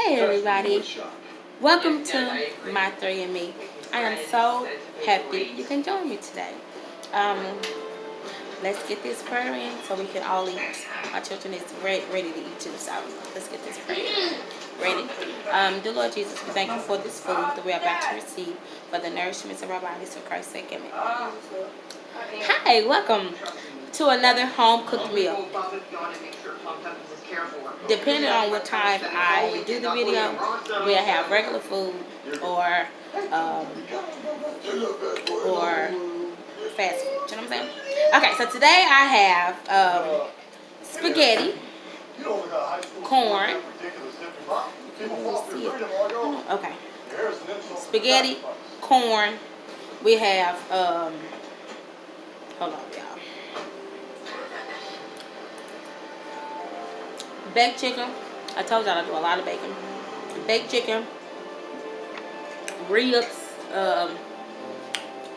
Hey everybody, welcome to My 3 and Me. I am so happy you can join me today. Let's get this prayer in so we can all eat. My children is ready to eat too, so let's get this prayer in. Ready? Dear Lord Jesus, we thank you for this food that we are about to receive for the nourishment of our bodies for Christ's sake. Amen. Hi, welcome to another home cooked meal. Depending on what time I do the video, we'll have regular food or fast food. You know what I'm saying? Okay, so today I have spaghetti, corn. Okay, spaghetti, corn. We have hold on, y'all. Baked chicken. I told y'all I do a lot of bacon. Baked chicken, ribs.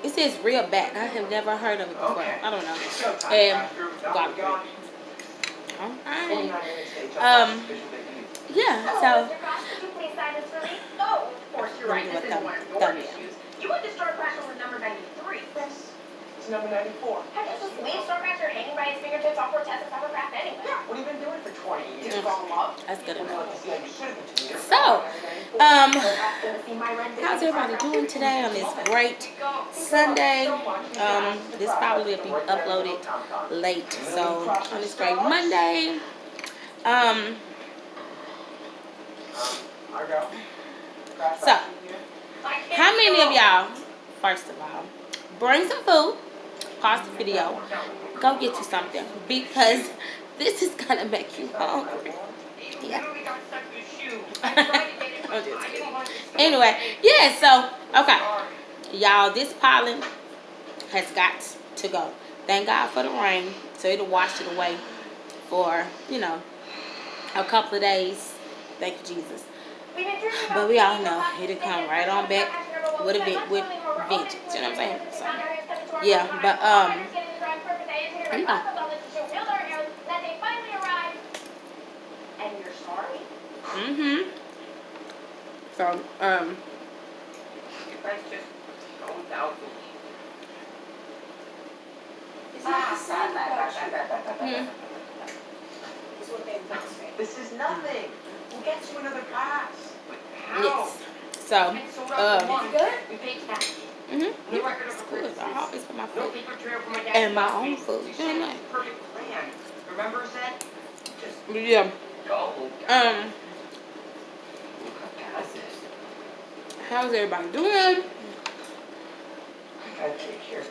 It says rib back. I have never heard of it before. I don't know. And garlic bread. Alright. Yeah. So. Let me do a thumbnail. You went to Starcraft with number 93. It's number 94. Heck, just leave Starcraft hanging by his fingertips off Cortez Hovercraft anyway. Yeah, what have you been doing for 20 years? That's good enough. So, how's everybody doing today on this great Sunday? This probably will be uploaded late. So, on this great Monday, so, how many of y'all, first of all, bring some food, pause the video, go get you something, because this is going to make you hungry. Yeah. Anyway, yeah, so, okay. Y'all, this pollen has got to go. Thank God for the rain, so it'll wash it away for, a couple of days. Thank you, Jesus. But we all know it'll come right on back with vengeance. You know what I'm saying? So, yeah, but So This is nothing. We'll get you another pass. yes. So good? We paid cash. It's good. I always put my food and my own food. Perfect plan. Remember, Zed? Just Yeah. go. How's everybody doing? I gotta take care of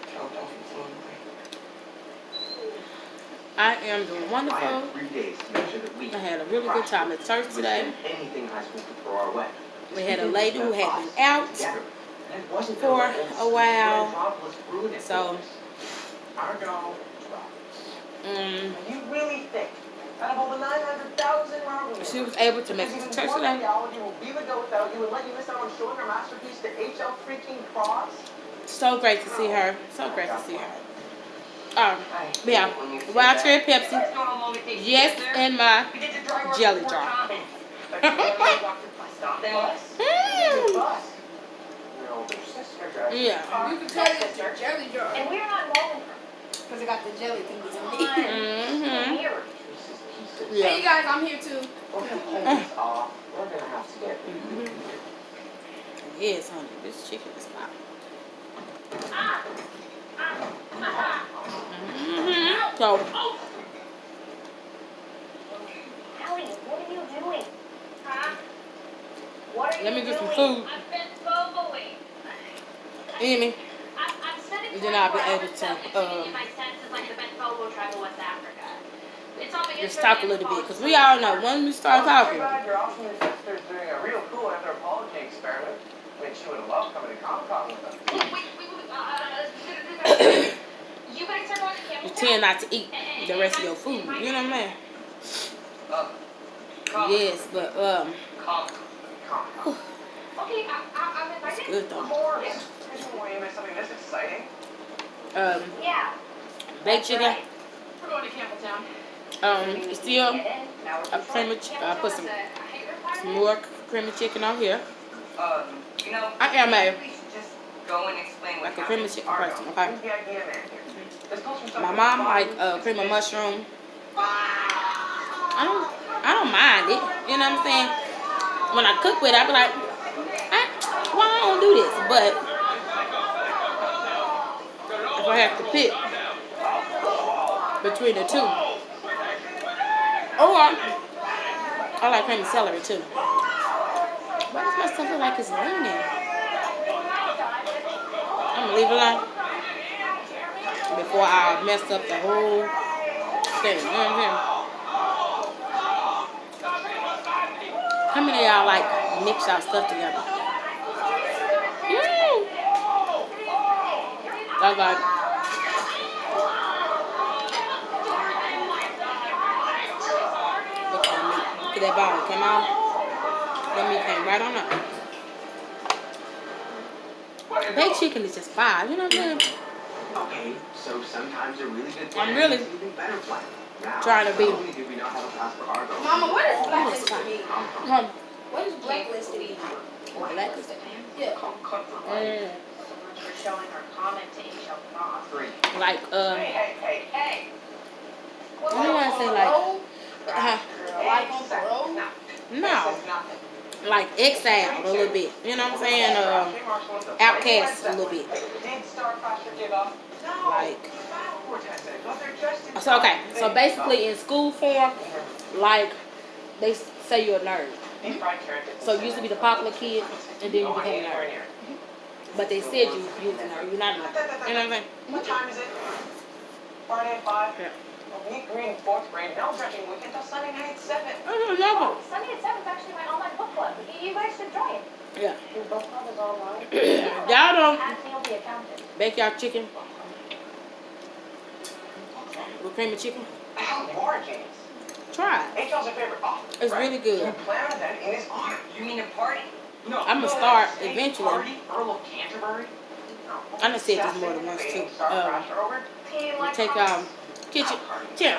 I am doing wonderful. I had 3 days to make sure that we I had a really good time at church today. anything high school could throw our way. We had a lady who had been out for a while. So, You really think out of over 900,000 Marvel she was able to make it to church today. will be the go without you and let you miss out on showing her masterpiece to HL freaking Cross? So great to see her. So great to see her. Yeah, wild cherry Pepsi. Yes, and my jelly jar. Yeah. You can tell it's your jelly jar. And we're not involved Because it got the jelly thingies on it. here. Hey, Yeah. you guys, I'm here too. We're gonna have to get Yes, honey. This chicken is fine. So, Allie, what are you doing? Huh? What are let me you get some doing? food. I've been bubbling. Amy. I'm spending And then I'll be 24 able hours to, sitting in my senses like the best photo travel West Africa. It's on the just internet talk a little bit. and Because we all know when we start talking. Your awesome sister's doing a real cool anthropology experiment. I mean, she would have loved coming to Comic-Con with us. Wait, you guys are going to You Campbelltown? tend not to eat the rest of your food. You know what I mean? Yes, but Comic-Con. Okay, I'm invited. it's good though. More. When you miss something this exciting. Yeah. Baked chicken. Right. We're going to Campbelltown. Still, I pretty much put some more creamy chicken on here. You know, I am a we should just go and explain what like a creamy happened to chicken Argo. person, okay? Who's the idea man here? This comes from My something mom fun. like cream of mushroom. I don't mind it. You know what I'm saying? When I cook with it, I be like, why I don't do this? But if I have to pick between the two, or I like creamy celery too. Why does my stuff look like it's leaning? I'm gonna leave it alone before I mess up the whole thing. You know what I'm saying? How many of y'all like mix y'all stuff together? That's like look at that bone came out. That meat came right on up. Baked chicken is just fire. You know what I'm saying? Okay, so sometimes a really good I'm plan really is an even better plan. Now, trying to be- not only do we not have a pass for Argo, Mama, what is blacklisted mean? Mom, What is blacklisted mean? blacklisted. Yeah. For showing her comment to H.L. Cross. 3. Like Hey. I don't want to say like Like on parole? no, like exiled a little bit. You know what I'm saying? Outcast a little bit. Did Starcrasher give up? No. Like They're just in so okay. time. So basically in school form, like they say you're a nerd. Deep fried carrot. So you used to be the popular kid, and then you became a Anywhere nerd. near. But they said you was a nerd. You're not a nerd. You know what I'm saying? What time is it? Friday at 5? Yeah. Meet Green in 4th grade. No drinking weekend till Sunday night at 7. I don't know. Sunday at 7 is actually my online book club. You guys should join. Yeah. Your book club is online? Y'all don't Ask Neil the accountant. bake y'all chicken with creamy chicken. How are James? Try it. HL's your favorite author. It's right? really good. You plan an event in his honor. You mean a party? No. I'ma no, start like, say, eventually. Party, Earl of Canterbury? I done said this more than once too. Starcrasher over? Take kitchen. Chair.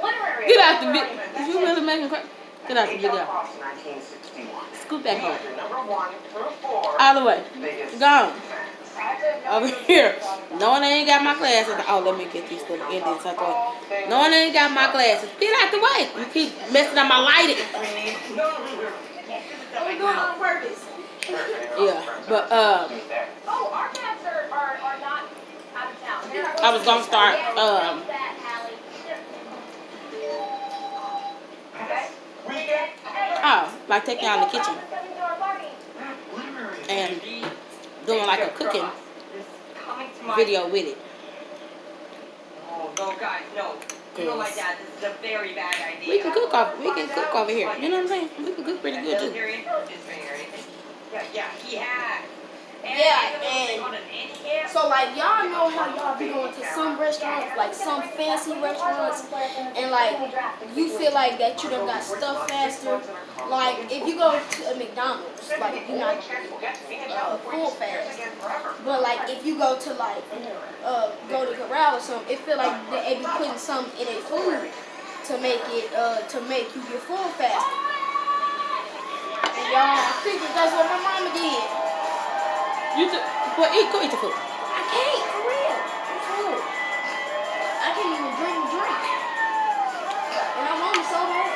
Literary. Get out the video. If you really making crap, get out the HL video. Cross 1961. Scoot back home. Your number 1 through 4. All the way. biggest Gone. fans. Over here. Knowing I ain't got my glasses. Oh, let me get these little Indians out the way. Knowing I ain't got my glasses. Get out the way. You keep messing up my lighting. I'm doing it on purpose. Yeah. But Oh, our cats are not out of town. They're I was gonna start that, Hallie. Weekend. oh, like taking out in the kitchen and doing like a cooking video with it. Oh, no, guys, no. You know my dad, this is a very bad idea. We can cook over here. You know what I'm saying? We can cook pretty good too. Military intelligence training or anything? Yeah, he had. So like y'all know how y'all be going to some restaurants, like some fancy restaurants, and like you feel like that you done got stuff faster. Like if you go to a McDonald's, like you're not full fast. But like if you go to like go to Corral or something, it feel like they be putting something in a food to make you get full faster. And y'all think that's what my mama did. Well, go eat the food. I can't, for real. I'm full. I can't even drink. And I'm only so hard.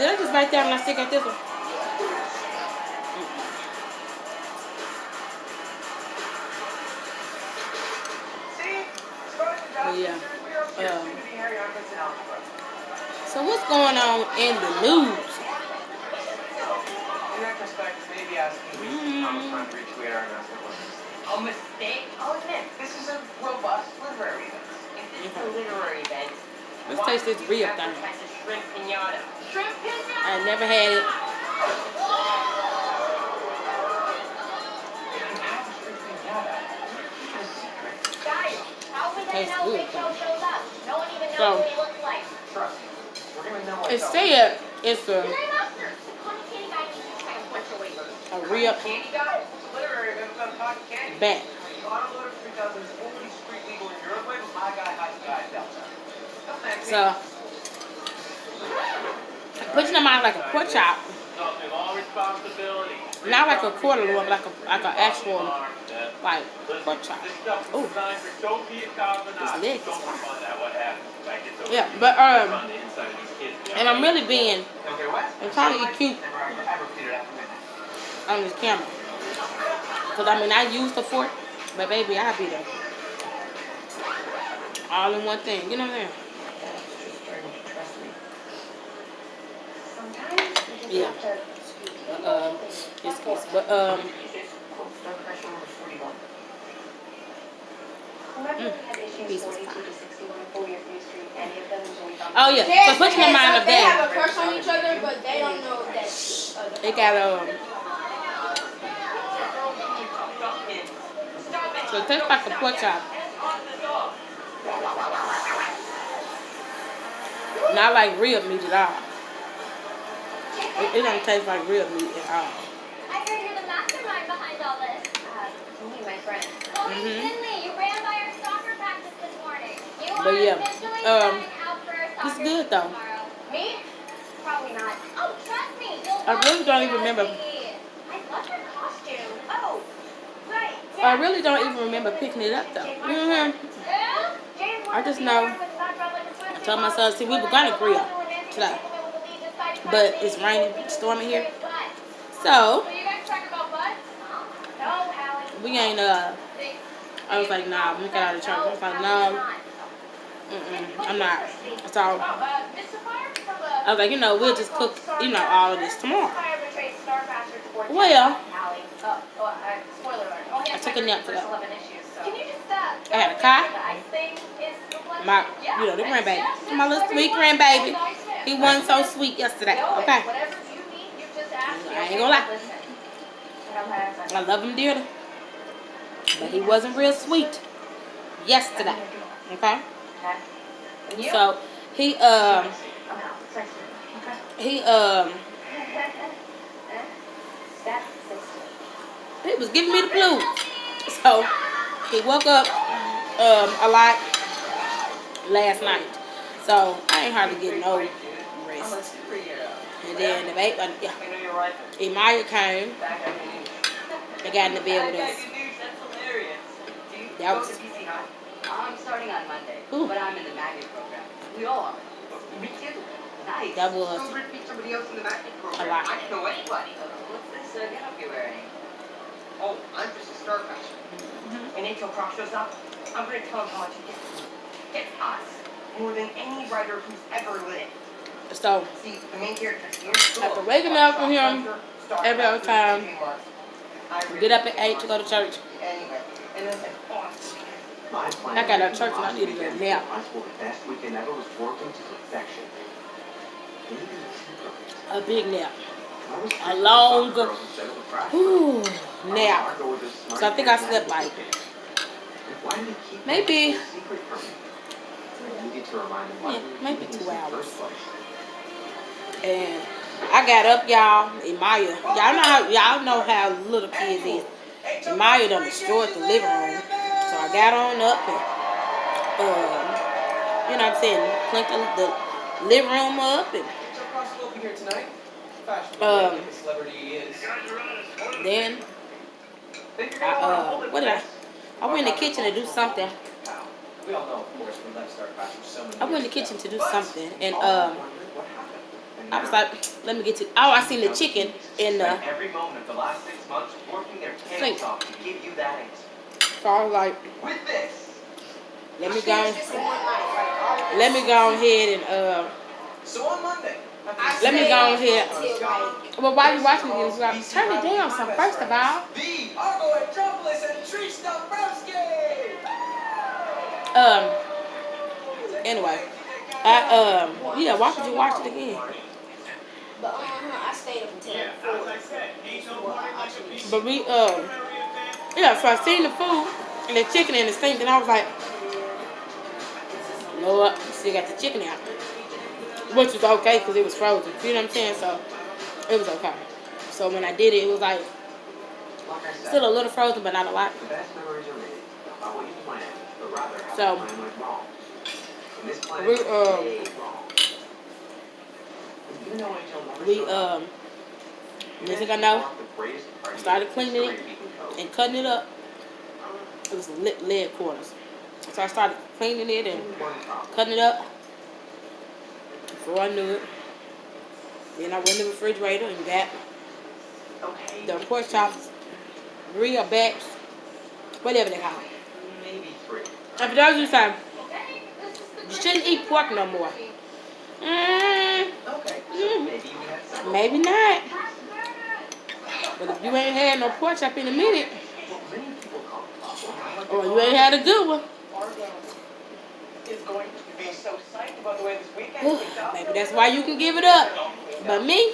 Did I just bite down and I still got this one? But yeah. So what's going on in the news? In retrospect, maybe asking how much time to retweet our announcement was a mistake. I'll admit, this is a robust literary event. If this is a literary event, Let's taste this real thing. advertise a shrimp pinata. Shrimp pinata? I never had it. Guys, how we Tastes know good, if H.L. shows up? No one even knows So- what he looks like. Trust me, we're gonna know It what's said it's a real Candy guy? It's a literary event about cotton candy. bat. Autoloader 3000 is only street legal in Uruguay, but my guy, High Sky, Delta. No thanks. So Put your mind like a pork chop. Not like a quarter one, but like an actual like pork chop. Oh, this leg is fine. Yeah, but and I'm really being, I'm trying to eat cute on this camera. Cause I mean I use the fork, but baby I be there all in one thing. You know what I'm saying? Yeah. Excuse. But Peace was fine. Oh yeah. So put your mind up They have there. a crush on each other, but they don't know that. They got so it tastes like a pork chop. Not like real meat at all. It don't taste like real meat at all. I heard you're the mastermind behind all this. Only my friend. Oh, Finley, you ran by our soccer practice this morning. You But are yeah, officially trying out for our it's soccer good team though. tomorrow. Me? Probably not. Oh, trust me, you'll I really don't even remember. I love your costume. Oh, right. I really don't even remember picking it up though. Yeah? I just know. I told my son, see, we were gonna grill today, but it's raining, storming here. So So you guys talking about butts? No, Hallie. we ain't I was like, nah, we got out of church. I was like, no, I'm not. So I was like, we'll just cook, all of this tomorrow. Well, I took a nap today. I had a car. My, the grandbaby, my little sweet grandbaby. He wasn't so sweet yesterday. Okay, I ain't gonna lie. I love him dearly, but he wasn't real sweet yesterday. Okay, so he was giving me the blues. So he woke up a lot last night. So I ain't hardly getting no rest. And then the baby, Emaya came. They got in the bed with us. That was I'm starting on Monday, but I'm in the magnet program. We all are. Me too. Nice. That was So meet somebody else in the magnet a program. lot. I don't know anybody. What's this getup you're wearing? Oh, I'm just a star catcher. And until Croc shows up, I'm gonna tell him how much he gets. Gets us more than any writer who's ever lived. So See, the main character here. after waking up from him every other time, get up at 8 to go to church. Anyway, and then said, oh, My plan I got out of church and I needed a nap. I spent the best weekend ever was working to perfection. Maybe A big nap. I was A long girls instead of the frat whew, girls. nap. Marco was a smart So I think I kid. slept like Why did he keep maybe- it a secret from me? I needed to remind him why Yeah, we were maybe doing 2 this in the hours. first place. And I got up, y'all. Emaya, y'all know how little kids is. Emaya done destroyed the living room. So I got on up and you know what I'm saying, cleaned the living room up and then what did I went in the kitchen to do something. We all know, of course, we left Star Classroom so many I went in the years kitchen ago. to do something and All I wondered what happened. And I was now, like, let me get to I seen the chicken in the spent every moment of the last 6 months working their sink. tails off to give you that answer. So I was like, With this, let me go ahead and so on Monday, let me go ahead. Till Well, while you watching this, like, turn it down some first of all. the Argo Metropolis and Trish Dombrowski. Anyway, why don't you watch it again? But I stayed up until 4. But we so I seen the food and the chicken in the sink and I was like, Lord, still got the chicken out. Which was okay because it was frozen. You know what I'm saying? So it was okay. So when I did it, it was like Like I said, still a little frozen, but not a lot. the best memories are made about what you planned, but rather how So, the plan went wrong. And this plan we, went way wrong. Even though NHL never We showed up, next thing I know, I started cleaning it and cutting it up. It was lead quarters. So I started cleaning it and cutting it up. Before I knew it, then I went in the refrigerator and got Okay. the pork chops, real backs, whatever they call it. Maybe 3. And for those who say, Okay, this is the you shouldn't eat pork no more. Okay. So maybe you had some. Maybe not. But if you ain't had no pork chop in a minute, Well, many people call it awful. or you ain't had a good one, Argo is going to be so psyched about the way this weekend kicked off. maybe that's why you can give it up. But me,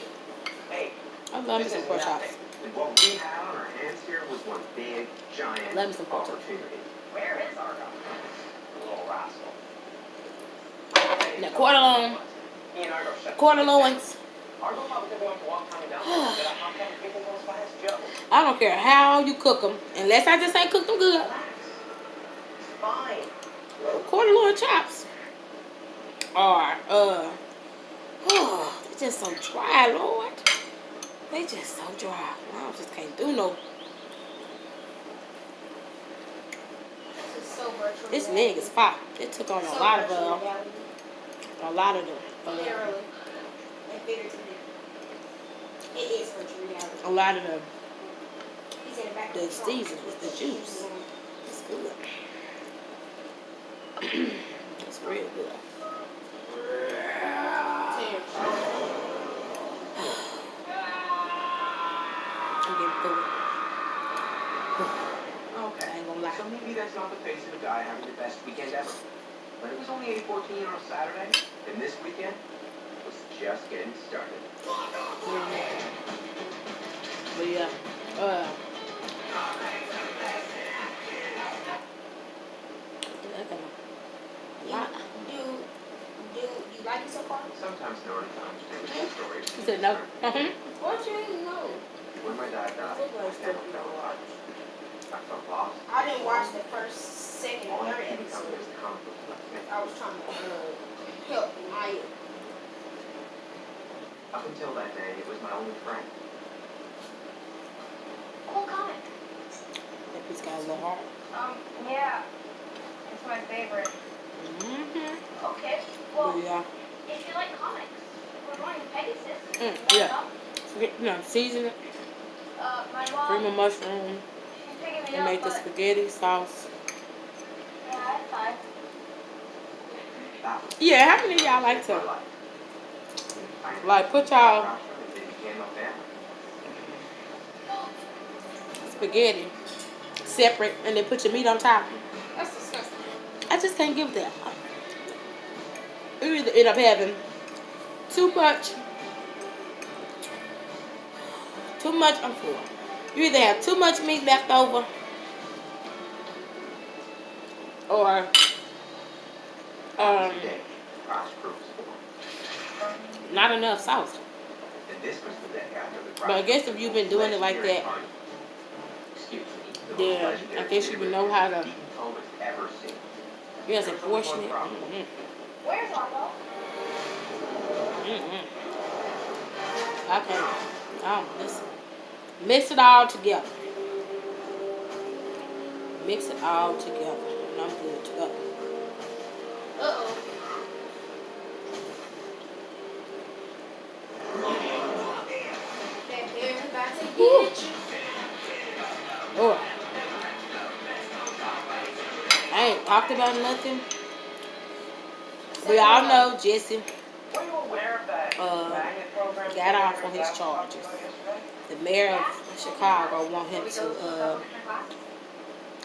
Hey, I love me some pork chops. And what we had on our hands here was one big, giant Love me some pork chops. opportunity. where is Argo? The little rascal. Now quarter loin, He and Argo shut quarter things down. loins. Argo probably going to walk coming down the hall that I'm having people go as far as Joe. I don't care how you cook them, unless I just ain't cooked them good. Relax. It's fine. Quarter loin chops are they just so dry, Lord. They just so dry. I just can't do no. This is so virtual. This leg is fire. It took on So a lot virtual of reality. Literally. And figuratively. It is virtual reality. a lot of the He's in the back of the the trunk. seasons, the juice. It's good. It's real good. I'm getting full. Okay. I ain't gonna lie. So maybe that's not the face of a guy having the best weekend ever. But it was only 8:14 on a Saturday, and this weekend was just getting started. But yeah, lot. Do you like it so far? Sometimes no, other times there was stories. He said no. What you know? When my dad died, I never felt lost. I felt lost. I didn't watch the first, second, All I third could become episode. was the conflict left me. I was trying to help Maya. Up until that day, it was my only friend. cool comic. That piece got a little hard. Yeah. It's my favorite. Mm-hmm. Okay. But Well, yeah. if you like comics, we're going to Pegasus. Yeah. You know, season it. My Cream mom, of mushroom. she's picking me They up, make the but spaghetti sauce. yeah, I had 5. That was Yeah, how many of y'all like my to life. like put y'all It became a family. spaghetti separate and then put your meat on top? That's disgusting. I just can't give that. You either end up having too much. I'm full. You either have too much meat left over, or Today, Crash Group was born. not enough sauce. And this was the day after the But I guess if you've been doing it like that, Excuse me. the then most I legendary guess you would know how to. Deacon Thomas ever seen. You have to portion it. Where's Arlo? I can't. I don't listen. Mix it all together. Mix it all together, and I'm good to go. Uh-oh. That bear's about to get you. Oh, I ain't talked about nothing. We all know Jesse Were you aware of that magnet program? got off on his charges. The mayor of Chicago want him to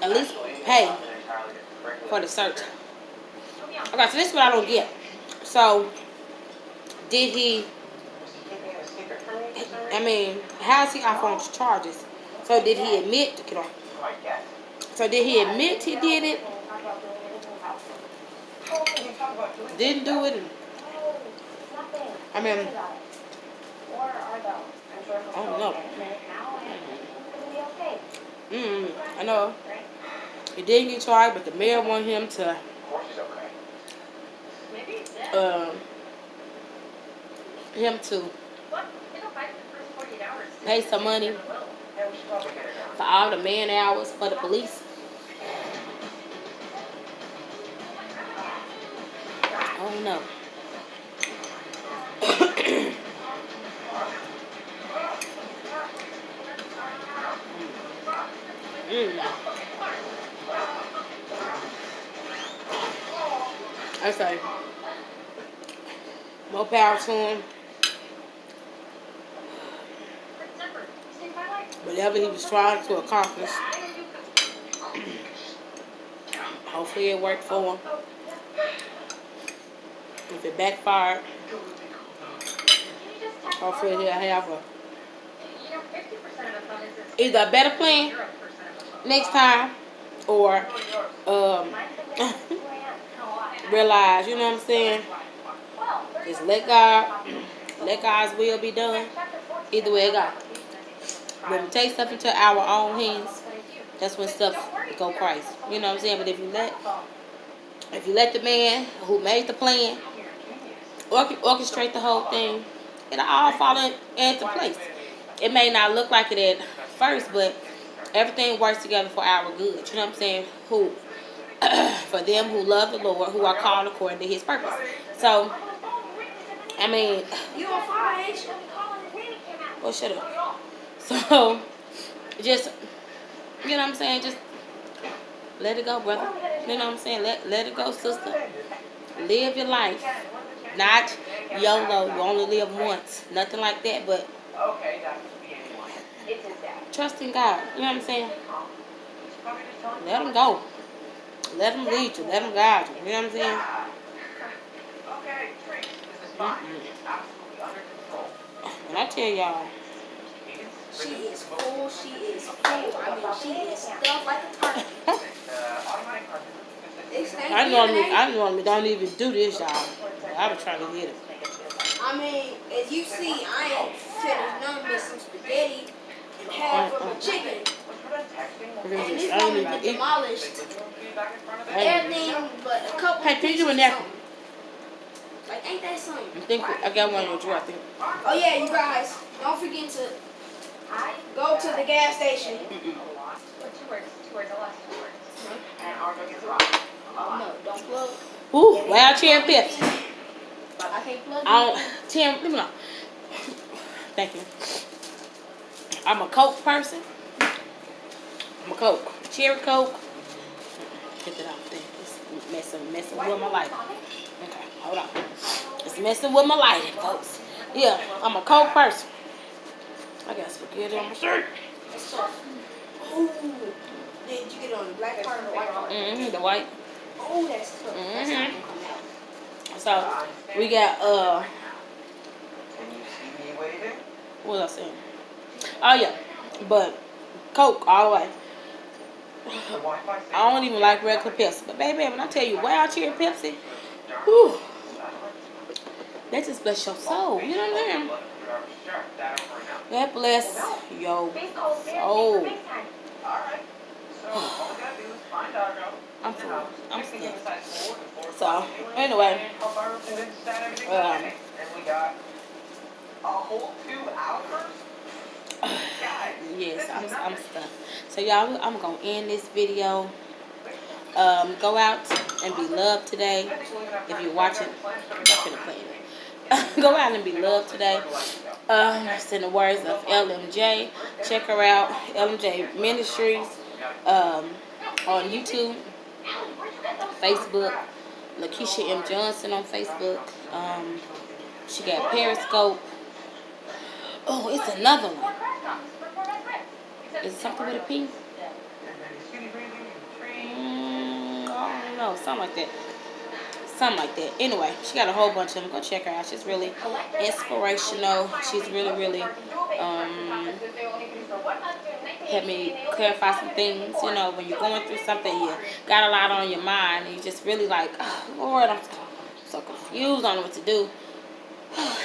at least pay for the search. Okay, so this is what I don't get. So, did he? I mean, how is he off on charges? So did he admit to get off? So did he admit he did it? Didn't do it? I mean, I don't know. I know. He didn't get charged, but the mayor want him to Maybe he's dead. him to Look, it'll fight the first 48 hours. pay some money Yeah, we should probably get her down. for all the man hours for the police. I don't know. I say, more power to him. Remember, stay by life. Whatever he was trying to accomplish, hopefully it worked for him. If it backfired, hopefully he'll have a 50% of the fun is either a better plan 0% of the fun. next time, or realize, you know what I'm saying? Just let God's will be done. Either way it go. When we take stuff into our own hands, that's when stuff go crazy. You know what I'm saying? But if you let the man who made the plan orchestrate the whole thing, it'll all fall into place. It may not look like it at first, but everything works together for our good. You know what I'm saying? For them who love the Lord, who are called according to His purpose. So, I mean, You on fire, ain't you? well, shut up. So, just, you know what I'm saying? Just let it go, brother. You know what I'm saying? Let it go, sister. Live your life. Not YOLO. You only live once. Nothing like that, but Okay, that could be anyone. It's his dad. trust in God. You know what I'm saying? He's probably just telling Let him go. Let him lead you. Let him guide you. You know what I'm saying? Okay, Trace, this is fine. It's absolutely under control. And I tell y'all, She is full. She is full. I mean, she is stuffed like a turkey. Automatic It's I normally don't even do this, y'all. I was trying to get it. I mean, as you see, I ain't finished none with some spaghetti and half of a chicken. And this I don't woman even eat. demolished I ain't even- everything but a couple Hey, can you pieces do a of napkin? something. Like, ain't that something? I think I got one in the drawer. I think. Oh yeah, you guys, don't forget to go to the gas station. Two words, a lot, 2 words. And Argo gets rocked. No, don't plug. Ooh, wild cherry Pepsi. I can't plug I don't. Tim, leave me alone. Thank you. I'm a Coke person. I'm a Coke. Cherry Coke. Get it off there. It's messing with my lighter. Okay, hold on. It's messing with my lighting, folks. Yeah, I'm a Coke person. I got spaghetti on my shirt. Ooh, did you get it on the black part or the white part? Mm-hmm, the white. Oh, that's tough. That's not Mhm. gonna come out. So, we got, Can you see me waving? what was I saying? Oh, yeah. But, Coke all the way. The Wi-Fi I don't even like regular Pepsi. But, baby, when I tell you wild cherry Pepsi, whew, that just bless your soul. You know what I'm saying? That bless your soul. Alright. So, all we gotta do is find Argo. I'm full. I'm Stick stuffed. inside forward before So, doing anyway. and help Argo convince that everything's Um, okay. And we got a whole 2 hours? Guys, Yes, this is I'm nothing. stuffed. So, y'all, I'm going to end this video. Go out and be loved today. I think we're gonna have If time you're to watching, plan I'm something finna out. play it. Go out and be loved today. It's in the words of LMJ. Check her out, LMJ Ministries, on YouTube, Facebook. Lakeisha M. Johnson on Facebook. She got Periscope. Oh, it's another one. Is it something with a P? I don't know, something like that. Something like that. Anyway, she got a whole bunch of them. Go check her out. She's really inspirational. She's really helped me clarify some things. You know, when you're going through something, you got a lot on your mind, and you just really like, oh, Lord, I'm so confused on what to do.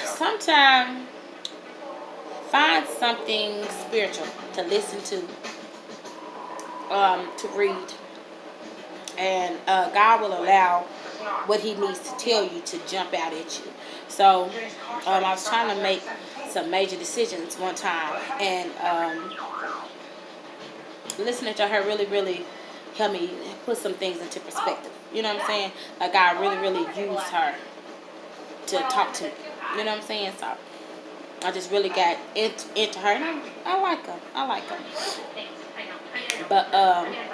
Sometimes find something spiritual to listen to read, and God will allow what he needs to tell you to jump out at you. So I was trying to make some major decisions one time, and listening to her really helped me put some things into perspective. You know what I'm saying? Like, God really used her to talk to me. You know what I'm saying? So I just really got into her, and I like her. I like her. But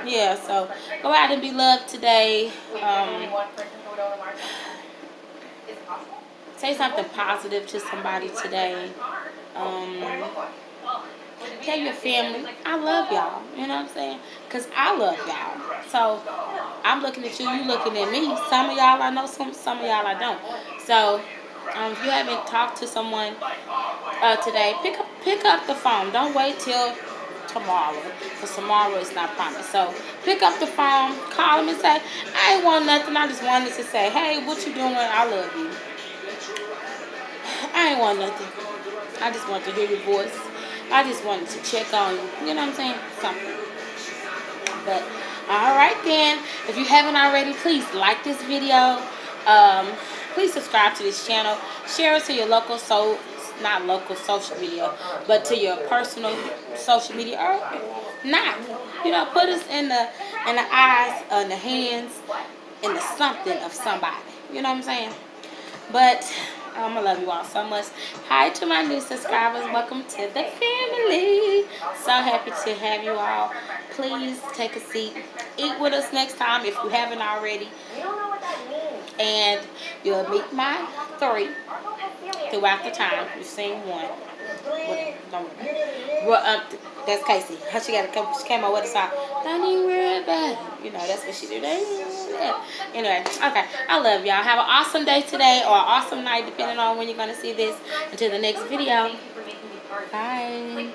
yeah. So go out and be loved today. Say something positive to somebody today. Tell your family, I love y'all. You know what I'm saying? Because I love y'all. So I'm looking at you looking at me. Some of y'all I know, some of y'all I don't. So if you haven't talked to someone today, pick up the phone. Don't wait till tomorrow, because tomorrow is not promised. So pick up the phone, call them and say, I ain't want nothing. I just wanted to say, hey, what you doing? I love you. I ain't want nothing. I just wanted to hear your voice. I just wanted to check on you. You know what I'm saying? Something. But all right then. If you haven't already, please like this video. Please subscribe to this channel. Share it to your local not local social media, but to your personal social media, or not. You know, put us in the eyes, in the hands, in the something of somebody. You know what I'm saying? But I love you all so much. Hi to my new subscribers. Welcome to the family. So happy to have you all. Please take a seat. Eat with us next time if you haven't already. And you'll meet my 3 throughout the time. You've seen 1. Well, that's Casey. She came over with a song. Don't even worry about it. You know, that's what she do. Anyway, okay. I love y'all. Have an awesome day today, or an awesome night, depending on when you're going to see this. Until the next video. Bye.